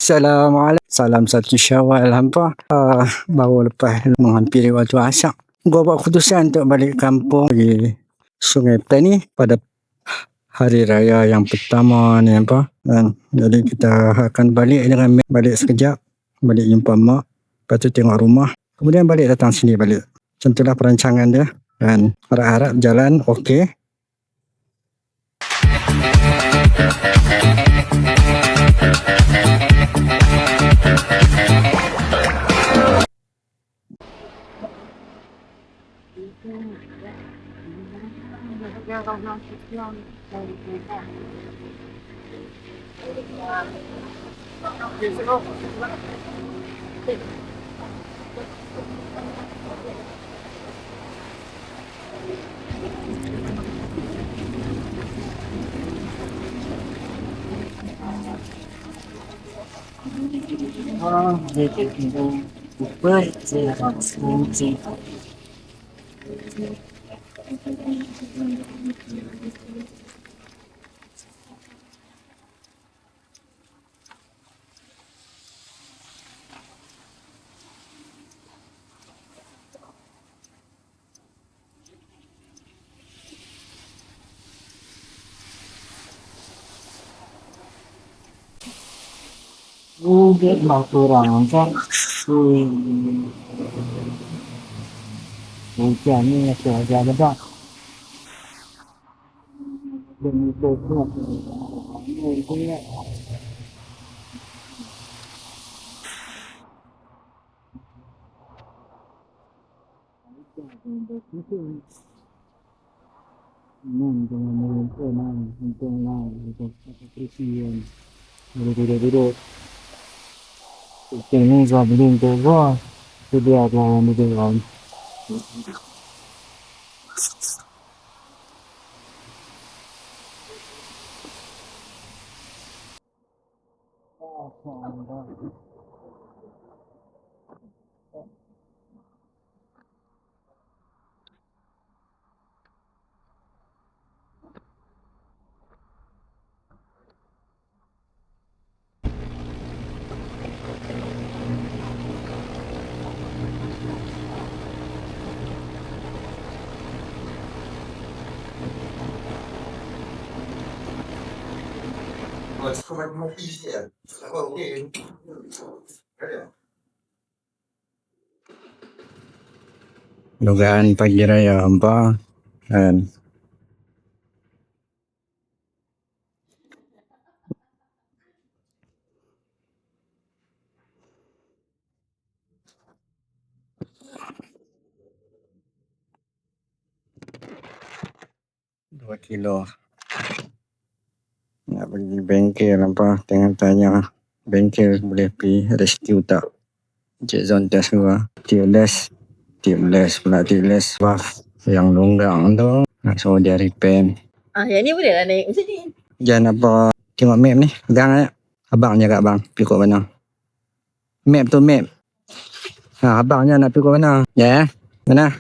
Assalamualaikum. Salam satu Syawal hampa. Baru lepas menghampiri waktu asar. Gua buat keputusan untuk balik kampung di Sungai Petani pada hari raya yang pertama ni hampa. Jadi kita akan balik dengan balik sekejap. Balik jumpa mak. Lepas tu tengok rumah. Kemudian balik datang sini balik. Macam itulah perancangan dia. Dan harap-harap jalan okey. Biết bảo kurang kan hujan ni cuaca bedak dan itu duduk ini juga belum terbuat sudah ada di dalam dugaan pagi raya hampa. Dan 2 kilo nak pergi bengkel apa, tengah tanya bengkel boleh pergi rescue tak. Cik Zon test dua tubeless pula tubeless buff yang longgang tu nak suruh dia repair. Yang ni boleh lah naik macam ni. Jangan apa, tengok map ni, pegang aja. Abang jaga abang pergi kat mana. Map tu map. Abangnya nak pergi kat mana. Ya, mana?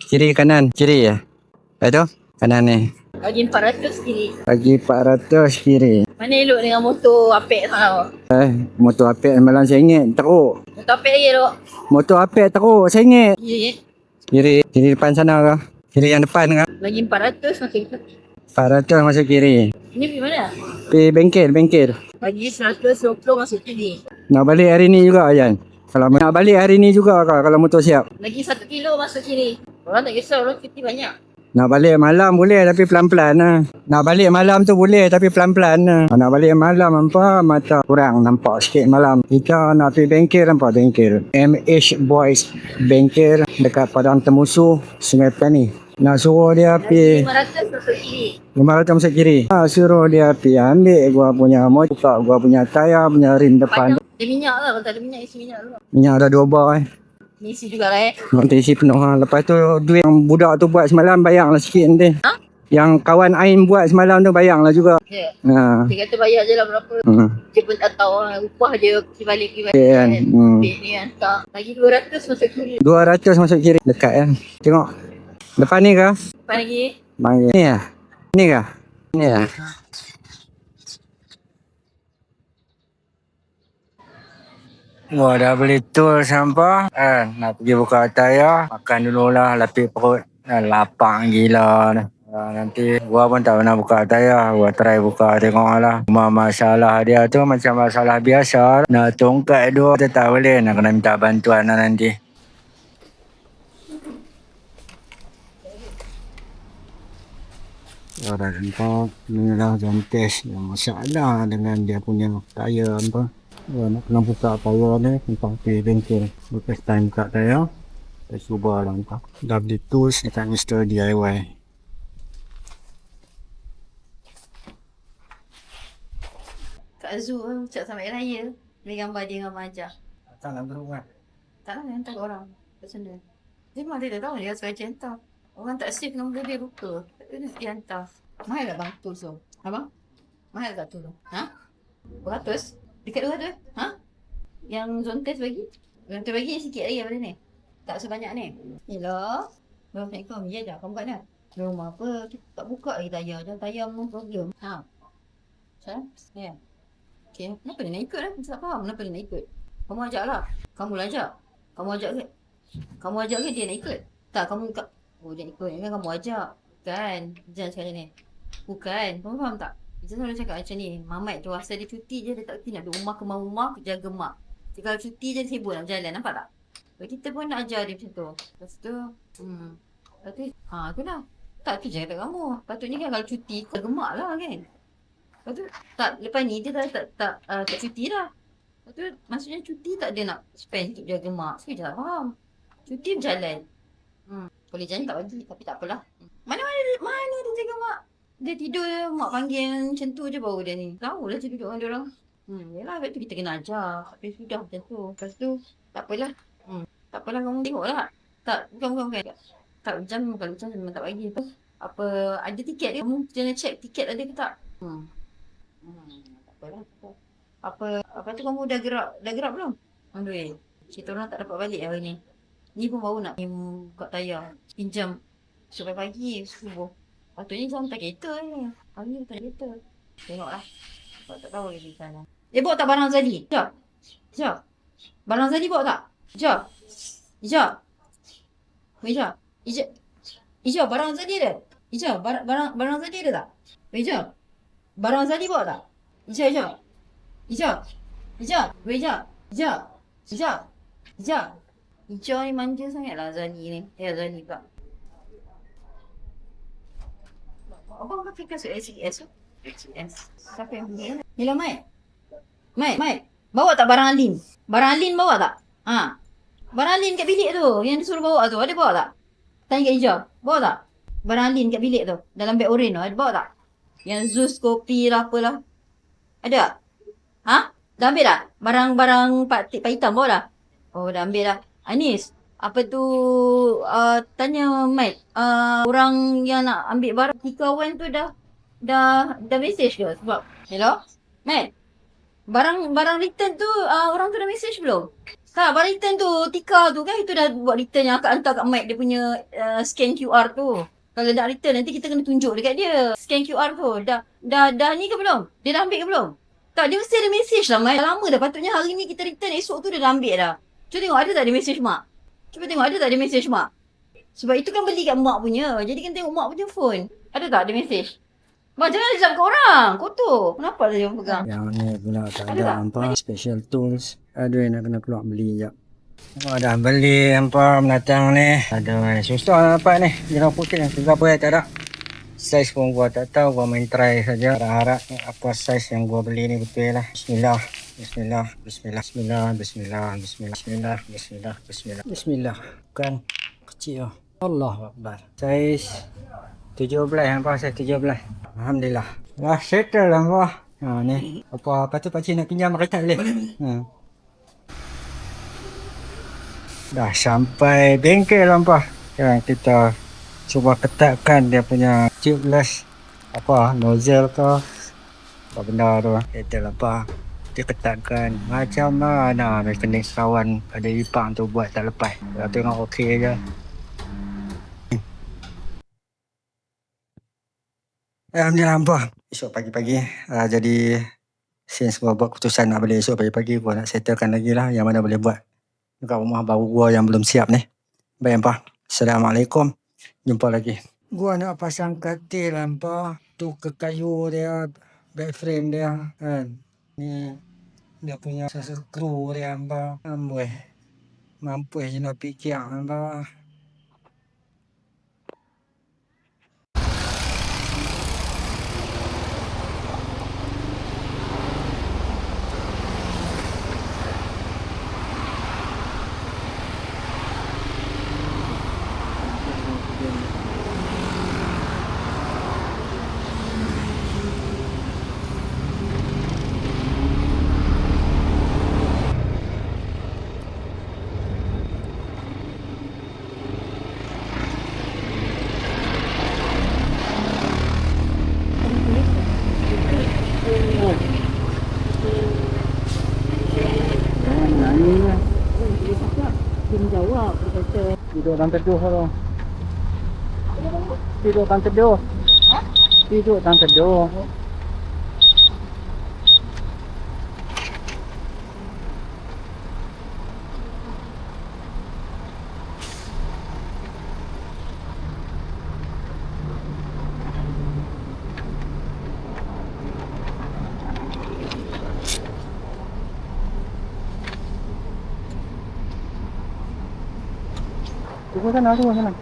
Kiri kanan, kiri ya. Itu kanan ni. Bagi 400 kiri. Bagi 400 kiri. Mana elok dengan motor apek sana. Motor apek malam RM1 teruk. Motor apek lagi elok. Motor apek teruk RM1. Kiri. Kiri depan sana ke? Kiri yang depan ke? Bagi 400 masuk kita. 400 masuk kiri. Ini pergi mana? Pergi bengkel. Bagi 120 masuk kiri. Nak balik hari ni juga Ayan. Kalau nak balik hari ni juga kalau motor siap. Lagi 1 kilo masuk kiri. Orang tak kisah, orang cuti banyak. Nak balik malam boleh tapi pelan-pelan lah. Nak balik malam tu boleh tapi pelan-pelan lah. Nak balik malam nampak mata kurang nampak sikit malam. Kita nak pergi bengkel nampak bengkel. MH Boys bengkel dekat Padang Temusu, Sungai Petani. Nak suruh dia pergi 500 masuk kiri. 500 masuk kiri. Suruh dia pergi ambil gua punya motor, buka gua punya tayar, punya rim depan. Ada minyak lah, kalau tak ada minyak isi minyak dulu. Minyak ada 2 bar Ni isi juga lah Nak isi penuh Lepas tu duit yang budak tu buat semalam bayanglah sikit nanti. Yang kawan Ain buat semalam tu bayanglah juga. Ya. Ha. Dia kata bayar je lah berapa. Dia pun tak tahu lah. Upah dia pergi balik kan. Duit ni kan. Tak. Lagi 200 masuk kiri. 200 masuk kiri. Dekat kan. Tengok. Depan ni ke? Depan lagi. Bang ni lah. Ni ke? Ni lah. Wah, dah beli tools hampa. Nak pergi buka tayar. Makan dululah, lapik perut. Lapang gila dah. Nanti gua pun tak pernah buka tayar. Gua try buka tengok lah. Cuma masalah dia tu macam masalah biasa. Nak tongkat dua tu tak boleh. Nak kena minta bantuan lah nanti. Dah nampak ni lah jam test yang masalah dengan dia punya tayar hampa. Nak kena buka tayar ni. Nampak pergi bengkel. Lepas time buka tayar. Dah cuba lah nampak. Dah beli tools dekat Mr. DIY. Kat zoo cak sampai raya. Beli gambar dia dengan Majah. Tak nak berubat. Tak lah hantar kat orang. Macam mana? Dia memang dia dah tahu dia suka hantar. Orang tak save nombor dia lupa. Dia mesti hantar. Mahal tak bang tools tu? Abang? Mahal tak tu? Ha? Beratus? Dekat 200? Ha? Yang zone test bagi? Zone test bagi sikit lagi daripada ni. Tak sebanyak ni. Hello? Assalamualaikum. Ya dah, kamu kat mana? Rumah apa? Kita tak buka lagi tayar. Jangan tayar memang problem. Ha? Macam? Ya. Okay. Kenapa dia nak ikut lah? Saya tak faham kenapa dia nak ikut. Kamu ajak lah. Kamu lah ajak. Kamu ajak ke? Kamu ajak ke dia nak ikut? Tak, kamu kat... Oh, dia ikut. Kan kamu ajak. Kan? Jangan cakap macam ni. Bukan. Kamu faham tak? Dia selalu cakap macam ni. Mamat tu asal dia cuti je. Dia tak kerti nak duduk rumah ke rumah jaga mak. Jadi kalau cuti je dia sibuk nak berjalan. Nampak tak? Jadi kita pun nak ajar dia macam tu. Lepas tu... Lepas tu... itulah. Tak tu je kata kamu. Patutnya kan kalau cuti kau gemak lah kan? Lepas tu... Tak, lepas ni dia tak cuti dah. Lepas tu maksudnya cuti tak ada nak spend untuk jaga mak. Saya je tak faham. Cuti berjalan. Boleh jalan tak bagi. Tapi tak apalah. Mana dia jaga mak? Dia tidur je, mak panggil macam tu je baru dia ni. Tahu lah je duduk dengan dia orang. Yelah, lepas tu kita kena ajar. Tapi sudah macam tu. Lepas tu, tak apalah. Tak apalah kamu tengok lah. Tak, bukan. Tak macam memang tak bagi. Apa, ada tiket dia. Kamu kena check tiket ada ke tak? Tak apalah. Apa tu kamu dah gerak belum? Alhamdulillah. Kita orang tak dapat balik hari ni. Ni pun baru nak buka tayar. Pinjam sampai pagi subuh. Patutnya jam tak kereta ni. Hari ni tak kereta. Tengoklah. Sebab tak tahu lagi sana. Bawa tak barang Zali? Sekejap. Barang Zali bawa tak? Sekejap. Ijab, barang Zali ada? Ijab, barang Zali ada tak? Ijab. Barang Zali bawa tak? Ijab. Ijab ni manja sangat lah Zali ni. Zali pula. Abang pakai kasut SES tu? SES. Siapa yang beli? Yelah, Mai. Bawa tak barang Alin? Barang Alin bawa tak? Barang Alin kat bilik tu. Yang dia suruh bawa tu. Ada bawa tak? Tanya kat hijau. Bawa tak? Barang Alin kat bilik tu. Dalam beg oren tu. Ada bawa tak? Yang Zeus kopi lah apalah. Ada tak? Dah ambil tak? Barang-barang Pak Hitam bawa dah? Oh, dah ambil dah. Anis. Apa tu, tanya Mat, orang yang nak ambil barang kawan tu dah message ke? Sebab, hello? Mat, barang return tu, orang tu dah message belum? Tak, barang return tu, Tika tu kan, itu dah buat return yang akan hantar kat Mat dia punya scan QR tu. Kalau nak return, nanti kita kena tunjuk dekat dia. Scan QR tu, dah ni ke belum? Dia dah ambil ke belum? Tak, dia mesti ada message lah Mat. Dah lama dah, patutnya hari ni kita return, esok tu dia dah ambil dah. Cuba tengok ada tak dia message Mak? Cuba tengok ada tak dia message mak? Sebab itu kan beli kat mak punya. Jadi kan tengok mak punya phone. Ada tak dia message? Mak jangan ajak kat orang. Kotor. Kenapa dia pegang? Yang ni pula tak ada hampa. Special tools. Aduh, nak kena keluar beli sekejap. Dah beli hampa menatang ni. Ada susah nak dapat ni. Jerah putih. Berapa tak ada. Saiz pun gua tak tahu. Gua main try saja. Harap apa saiz yang gua beli ni betul lah. Bismillah. Bukan kecil lah. Allah Akbar. Saiz 17 hampa. Saiz 17. Alhamdulillah. Dah settle lah hampa. Ni. Apa tu pakcik nak pinjam kereta boleh? Dah sampai bengkel hampa. Sekarang kita cuba ketatkan dia punya tubeless. Nozzle ke. Apa benda tu. Settle apa. Dia ketatkan macam mana mekanik kawan ada ipang tu buat tak lepas. Kita tengok okey je. Alhamdulillah hampa. Esok pagi-pagi jadi Since gua buat keputusan nak balik esok pagi-pagi, gua nak settlekan lagi lah yang mana boleh buat dekat rumah baru gua yang belum siap ni. Baik hampa. Assalamualaikum. Jumpa lagi. Gua nak pasang katil hampa. Tu ke kayu dia, back frame dia kan. Ni dia punya skru dia hampa. Amboi. Mampus je nak fikir hampa. Tidur dalam teduh tu. Tidur dalam teduh. Tidur dalam teduh. Tunggu sana, tunggu sana.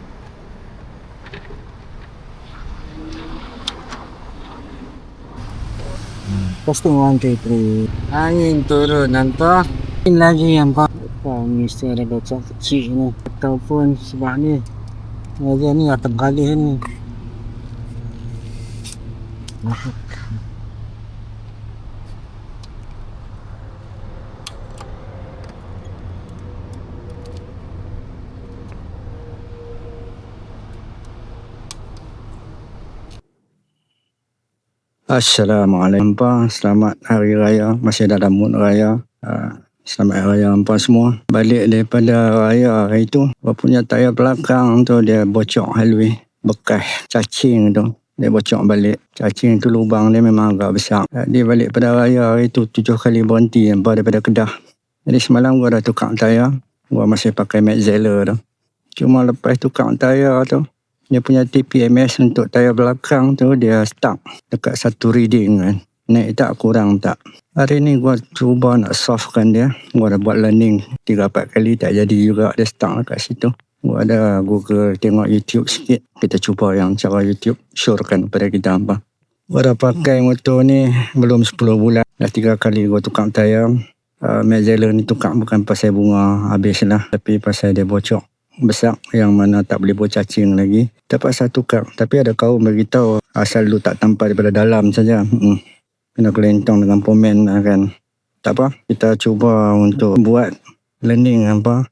Posting 1, 2, 3. Angin turun nampak. Ini lagi yang pak. Mesti ada bocor kecil ni. Ataupun sebab ni. Dia ni akan kali ni. Assalamualaikum hampa. Selamat Hari Raya. Masih dalam mood raya. Selamat Hari Raya hampa semua. Balik daripada raya hari tu, gua punya tayar belakang tu dia bocor halui. Bekas cacing tu. Dia bocor balik. Cacing tu lubang dia memang agak besar. Dia balik pada raya hari tu 7 kali berhenti hampa daripada Kedah. Jadi semalam gua dah tukar tayar. Gua masih pakai Metzeler tu. Cuma lepas tukar tayar tu, dia punya TPMS untuk tayar belakang tu dia stuck dekat satu reading kan. Naik tak, kurang tak. Hari ni gua cuba nak solvekan dia. Gua dah buat learning 3-4 kali tak jadi juga, dia stuck dekat situ. Gua ada Google, tengok YouTube sikit. Kita cuba yang cara YouTube syorkan kepada kita apa. Gua dah pakai motor ni belum 10 bulan. Dah 3 kali gua tukar tayar. Metzeler ni tukar bukan pasal bunga habis lah, tapi pasal dia bocor besar yang mana tak boleh buat cacing lagi. Terpaksa tukar. Tapi ada kaum beritahu asal lu tak tampal daripada dalam saja. Kena kelentong dengan pomen kan. Tak apa, kita cuba untuk buat learning apa.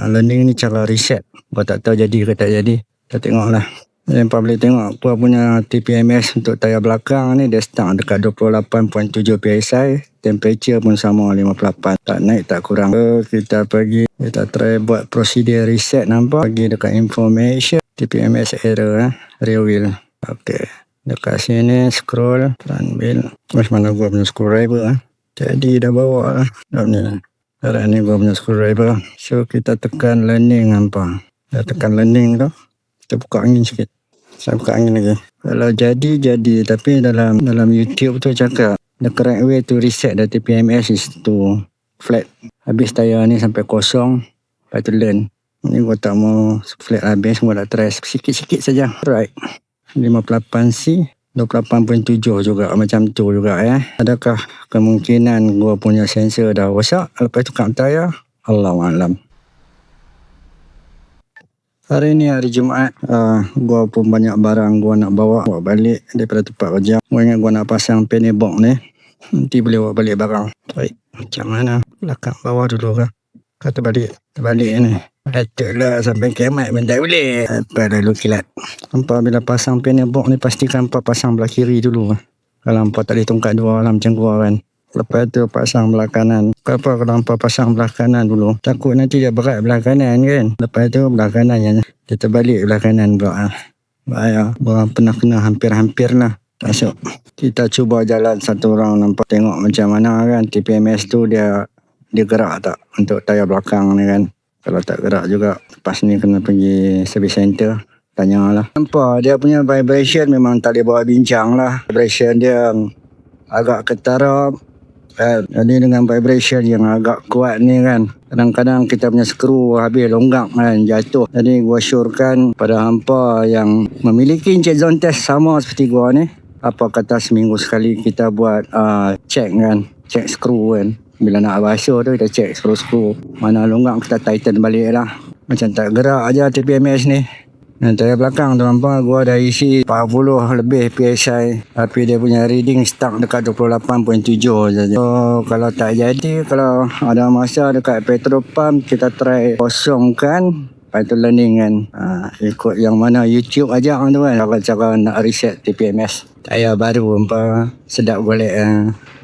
Learning ni cara reset. Gua tak tahu jadi ke tak jadi. Kita tengoklah. Yang boleh tengok gua punya TPMS untuk tayar belakang ni dia start dekat 28.7 PSI. Temperature pun sama 58. Tak naik tak kurang. Kita pergi, kita try buat prosedur reset nampak. Pergi dekat information. TPMS error rear wheel. Okey. Dekat sini scroll front wheel. Macam mana gua punya screwdriver Jadi dah bawa lah. Sekarang ni gua punya screwdriver. So kita tekan learning nampak. Dah tekan learning tu. Kita buka angin sikit. Saya buka angin lagi. Kalau jadi. Tapi dalam YouTube tu cakap the correct way to reset the TPMS is to flat. Habis tayar ni sampai kosong. Lepas tu learn. Ni gua tak mau flat habis. Gua nak try sikit-sikit saja. Right. 58C. 28.7 juga. Macam tu juga Adakah kemungkinan gua punya sensor dah rosak. Lepas tu kat tayar. Allahualam. Hari ni hari Jumaat, gua pun banyak barang gua nak bawa balik daripada tempat kerja. Gua ingat gua nak pasang penny box ni. Nanti boleh bawa balik barang. Baik, macam mana? Belakang bawah dulu kan? Kata balik ni. Itulah sampai kiamat pun tak boleh. Apa dah lu kilat. Hampa bila pasang penny box ni pastikan hampa pasang belah kiri dulu. Kalau hampa tak boleh tongkat dua lah macam gua kan. Lepas tu pasang belah kanan. Kenapa kalau hampa pasang belah kanan dulu? Takut nanti dia berat belah kanan kan. Lepas tu belah kanan yang kita balik belah kanan pula. Bahaya. Gua pernah kena hampir-hampir lah. Masuk. Kita cuba jalan satu round nampak tengok macam mana kan TPMS tu dia gerak tak untuk tayar belakang ni kan. Kalau tak gerak juga lepas ni kena pergi service center. Tanyalah. Nampak dia punya vibration memang tak boleh bawa bincang lah. Vibration dia agak ketarap. Jadi dengan vibration yang agak kuat ni kan, kadang-kadang kita punya skru habis longgak kan, jatuh. Jadi gua syorkan pada hampa yang memiliki encik zone test sama seperti gua ni, apa kata seminggu sekali kita buat check kan, check skru kan. Bila nak basuh tu kita check skru mana longgak kita tighten balik lah. Macam tak gerak aja TPMS ni. Dan tayar belakang tu nampak gua dah isi 40 lebih PSI, tapi dia punya reading stuck dekat 28.7 saja. So kalau tak jadi, kalau ada masa dekat petrol pump kita try kosongkan, lepas tu learning kan. Ikut yang mana YouTube ajak tu kan, cara nak reset TPMS. Tayar baru nampak sedap golek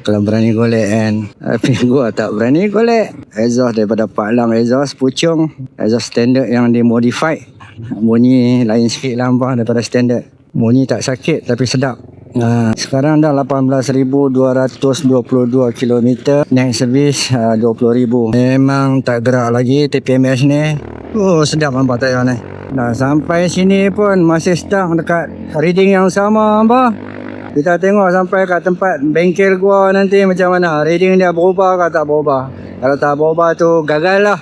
kalau berani golek kan. Tapi gua tak berani golek. Exhaust daripada Pak Lang, exhaust pucung, exhaust standard yang dimodified. Bunyi lain sikit lah daripada standard. Bunyi tak sakit tapi sedap. Sekarang dah 18,222 km. Naik servis 20,000. Memang tak gerak lagi TPMS ni. Sedap nampak tayar ni. Dah sampai sini pun masih stuck dekat reading yang sama apa. Kita tengok sampai kat tempat bengkel gua nanti macam mana. Reading dia berubah ke tak berubah. Kalau tak berubah tu gagal lah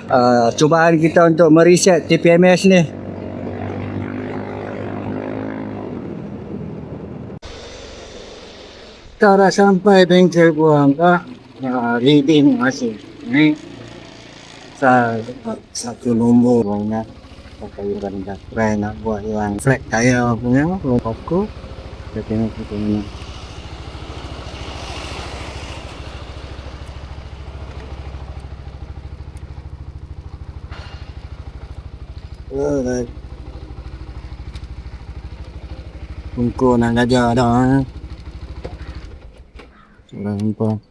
cubaan kita untuk mereset TPMS ni. Kita dah sampai bengkel gua apa. Reading masih ni satu nombor banyak. Pakai dah try nak buat yang flat tire punya aku. Kita tengok kita ni. Tunggu nak ajar dah. Nampak